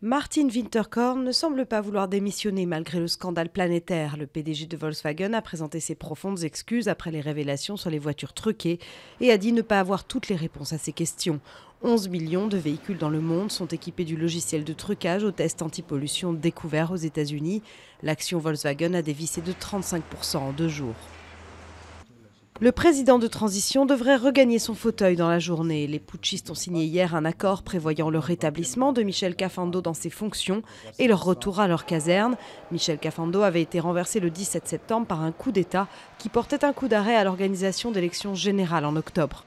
Martin Winterkorn ne semble pas vouloir démissionner malgré le scandale planétaire. Le PDG de Volkswagen a présenté ses profondes excuses après les révélations sur les voitures truquées et a dit ne pas avoir toutes les réponses à ses questions. 11 millions de véhicules dans le monde sont équipés du logiciel de trucage au test anti-pollution découvert aux États-Unis. L'action Volkswagen a dévissé de 35% en 2 jours. Le président de transition devrait regagner son fauteuil dans la journée. Les putschistes ont signé hier un accord prévoyant le rétablissement de Michel Kafando dans ses fonctions et leur retour à leur caserne. Michel Kafando avait été renversé le 17 septembre par un coup d'État qui portait un coup d'arrêt à l'organisation d'élections générales en octobre.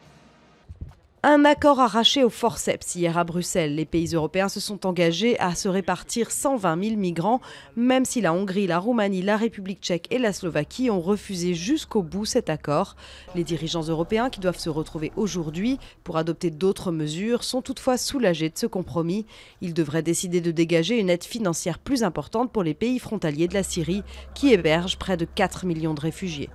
Un accord arraché au forceps hier à Bruxelles. Les pays européens se sont engagés à se répartir 120 000 migrants, même si la Hongrie, la Roumanie, la République tchèque et la Slovaquie ont refusé jusqu'au bout cet accord. Les dirigeants européens, qui doivent se retrouver aujourd'hui pour adopter d'autres mesures, sont toutefois soulagés de ce compromis. Ils devraient décider de dégager une aide financière plus importante pour les pays frontaliers de la Syrie, qui hébergent près de 4 millions de réfugiés.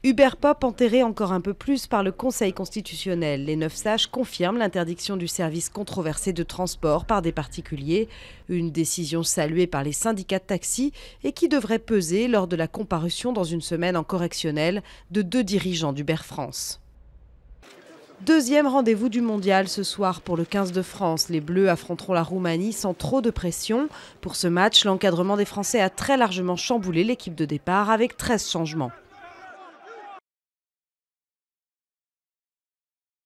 Uber Pop enterré encore un peu plus par le Conseil constitutionnel. Les 9 sages confirment l'interdiction du service controversé de transport par des particuliers. Une décision saluée par les syndicats de taxi et qui devrait peser lors de la comparution dans une semaine en correctionnel de 2 dirigeants d'Uber France. Deuxième rendez-vous du mondial ce soir pour le 15 de France. Les Bleus affronteront la Roumanie sans trop de pression. Pour ce match, l'encadrement des Français a très largement chamboulé l'équipe de départ avec 13 changements.